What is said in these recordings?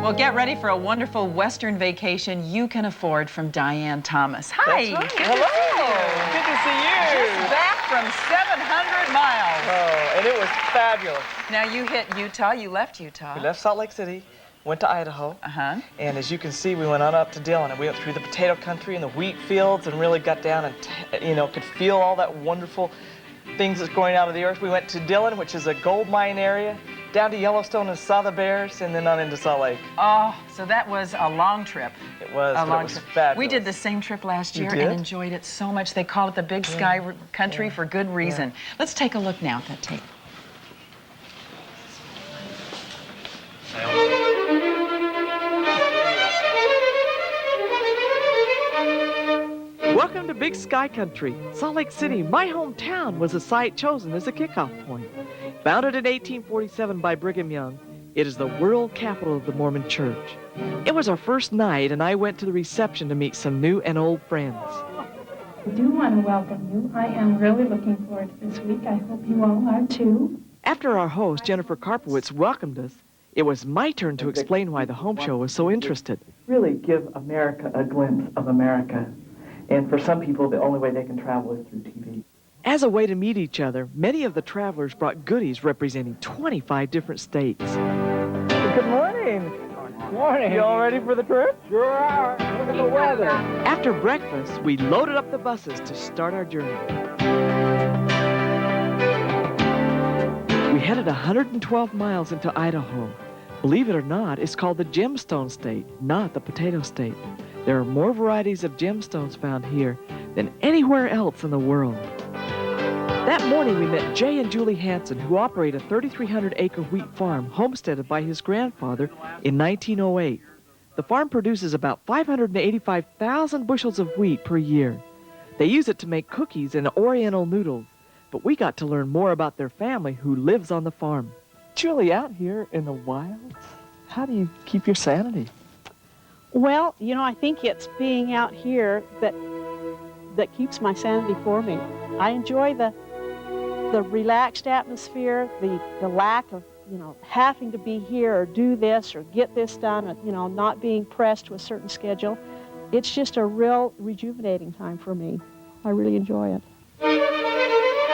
Well, get ready for a wonderful Western vacation you can afford from Dian Thomas. Hi. That's right. Good Hello. To see you. Good to see you. Just back from 700 miles. Oh, and it was fabulous. Now, you hit Utah. You left Utah. We left Salt Lake City, went to Idaho. Uh-huh. And as you can see, we went on up to Dillon, and we went through the potato country and the wheat fields and really got down and, could feel all that wonderful things that's going out of the earth. We went to Dillon, which is a gold mine area, down to Yellowstone and saw the bears, and then on into Salt Lake. Oh, so that was a long trip. It was, a long it was trip. fabulous. We did the same trip last year You did? and enjoyed it so much. They call it the Big Sky Country for good reason. Yeah. Let's take a look now at that tape. Welcome to Big Sky Country. Salt Lake City, my hometown, was the site chosen as a kickoff point. Founded in 1847 by Brigham Young, it is the world capital of the Mormon Church. It was our first night, and I went to the reception to meet some new and old friends. I do want to welcome you. I am really looking forward to this week. I hope you all are too. After our host, Jennifer Karpowitz, welcomed us, it was my turn to explain why the home show was so interested. Really give America a glimpse of America. And for some people, the only way they can travel is through TV. As a way to meet each other, many of the travelers brought goodies representing 25 different states. Good morning. Good morning. You all ready for the trip? Sure are. Look at the weather. After breakfast, we loaded up the buses to start our journey. We headed 112 miles into Idaho. Believe it or not, it's called the Gemstone State, not the Potato State. There are more varieties of gemstones found here than anywhere else in the world. That morning, we met Jay and Julie Hansen, who operate a 3,300-acre wheat farm homesteaded by his grandfather in 1908. The farm produces about 585,000 bushels of wheat per year. They use it to make cookies and oriental noodles, but we got to learn more about their family who lives on the farm. Julie, out here in the wilds, how do you keep your sanity? Well, you know, I think it's being out here that keeps my sanity for me. I enjoy the relaxed atmosphere, the lack of, having to be here or do this or get this done, not being pressed with a certain schedule. It's just a real rejuvenating time for me. I really enjoy it.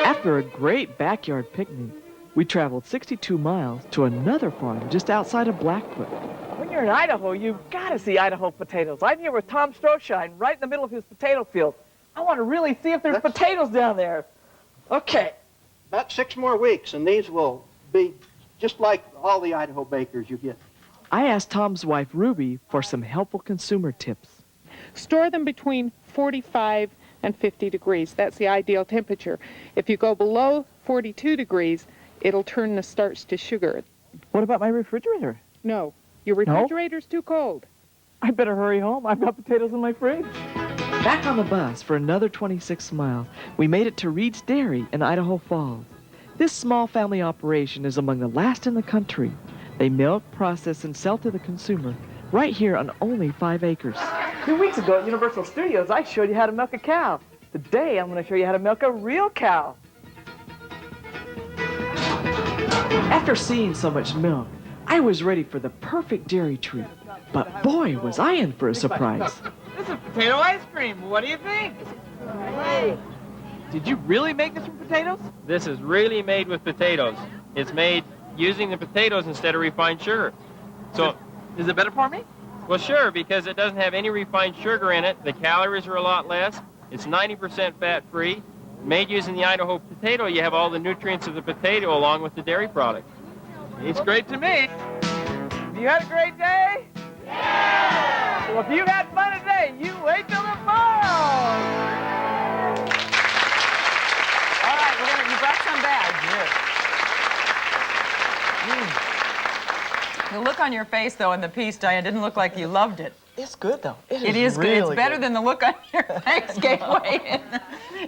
After a great backyard picnic, we traveled 62 miles to another farm just outside of Blackfoot. When you're in Idaho, you've got to see Idaho potatoes. I'm here with Tom Stroshine, right in the middle of his potato field. I want to really see if there's potatoes down there. Okay. About 6 more weeks, and these will be just like all the Idaho bakers you get. I asked Tom's wife, Ruby, for some helpful consumer tips. Store them between 45 and 50 degrees. That's the ideal temperature. If you go below 42 degrees, it'll turn the starch to sugar. What about my refrigerator? No, your refrigerator's too cold. I better hurry home. I've got potatoes in my fridge. Back on the bus for another 26 miles, we made it to Reed's Dairy in Idaho Falls. This small family operation is among the last in the country. They milk, process, and sell to the consumer right here on only 5 acres. 2 weeks ago at Universal Studios, I showed you how to milk a cow. Today, I'm going to show you how to milk a real cow. After seeing so much milk, I was ready for the perfect dairy treat. But boy, was I in for a surprise. This is potato ice cream. What do you think? Hey. Did you really make this from potatoes? This is really made with potatoes. It's made using the potatoes instead of refined sugar. So, is it better for me? Well, sure, because it doesn't have any refined sugar in it. The calories are a lot less. It's 90% fat-free. Made using the Idaho potato, you have all the nutrients of the potato along with the dairy product. It's great to me. Have you had a great day? Yeah! Well, if you've had fun today, you wait till tomorrow. All right, you brought some back. The look on your face, though, in the piece, Diane, didn't look like you loved it. It's good, though. It is good. It's better than the look on your face gave away in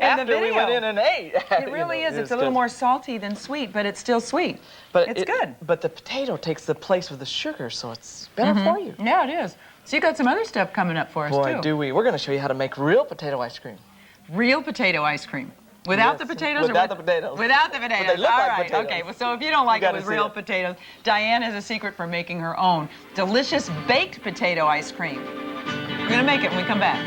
After the video. we went in and ate. It really is. It's a little more salty than sweet, but it's still sweet. But it's good. But the potato takes the place of the sugar, so it's better for you. Yeah, it is. So you got some other stuff coming up for us, too. Boy, do we. We're going to show you how to make real potato ice cream. Real potato ice cream. Without Yes, the potatoes? without or the potatoes. Without the potatoes. they look All like right. potatoes. Okay. Well, so if you don't like You it gotta with see real it. potatoes, Diane has a secret for making her own delicious baked potato ice cream. We're going to make it when we come back.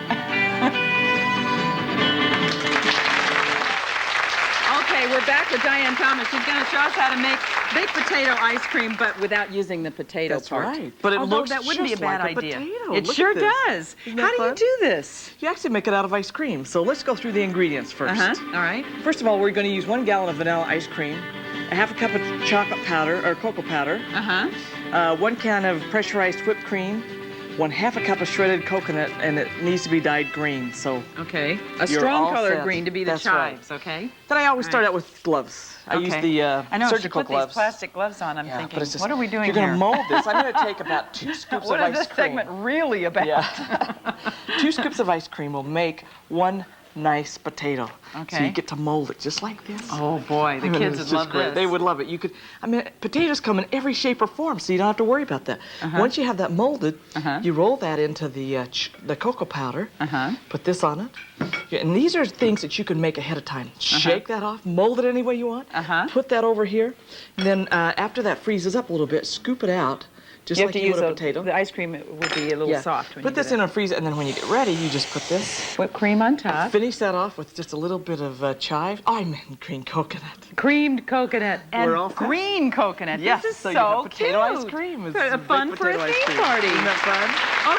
Okay, we're back with Diane Thomas. She's going to show us how to make baked potato ice cream, but without using the potato That's part. right. But it Although looks that wouldn't be a just bad like a idea. potato. It Look sure at this. does. Isn't How that do you fun? do this? You actually make it out of ice cream. So let's go through the ingredients first. All right. First of all, we're going to use 1 gallon of vanilla ice cream, a half a cup of chocolate powder or cocoa powder, 1 can of pressurized whipped cream, 1/2 a cup of shredded coconut, and it needs to be dyed green. So Okay. A You're strong all color set. green to be the That's right. chives, okay? then I always start out with gloves. I use the I know, surgical she put gloves. these plastic gloves on. I'm Yeah, thinking, but it's just, what are we doing You're here? going to mold this. I'm going to take about 2 scoops What of is ice this cream. segment really about? Yeah. 2 scoops of ice cream will make 1 nice potato. So Okay. you get to mold it just like this. Oh boy, the I mean, kids it's would just love great. this. They would love it. You could, I mean, potatoes come in every shape or form, so you don't have to worry about that. Once you have that molded, you roll that into the cocoa powder. Put this on it. Yeah, and these are things that you can make ahead of time. Shake that off, mold it any way you want. Put that over here. And then after that freezes up a little bit, scoop it out, just You like have to you use would a potato. The ice cream would be a little soft when Put you this do in that. a freezer, and then when you get ready, you just put this. Whipped cream on top. Finish that off with just a little bit of chive. Oh, I meant green coconut. Creamed coconut and We're all set. green coconut. Yes, This is so so you have potato cute. ice cream. It's Fun baked for a potato ice theme cream. party. Isn't that fun?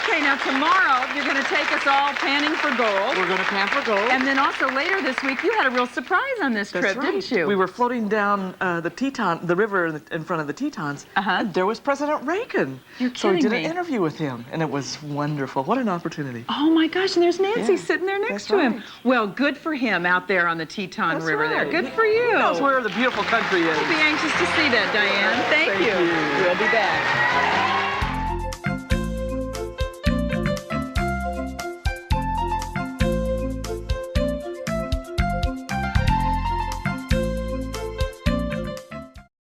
Okay, now tomorrow you're going to take us all panning for gold. We're going to pan for gold. And then also later this week, you had a real surprise on this That's trip, right. didn't you? We were floating down the river in front of the Tetons, and there was President Reagan. You're So we kidding did me. an interview with him, and it was wonderful. What an opportunity. Oh my gosh, and there's Nancy Yeah, sitting there next that's to him. right. Well, good for him out there on the Teton That's River there. right. Good for you. He knows where the beautiful country is. We'll be anxious to see that, Diane. Thank you. you. We'll be back.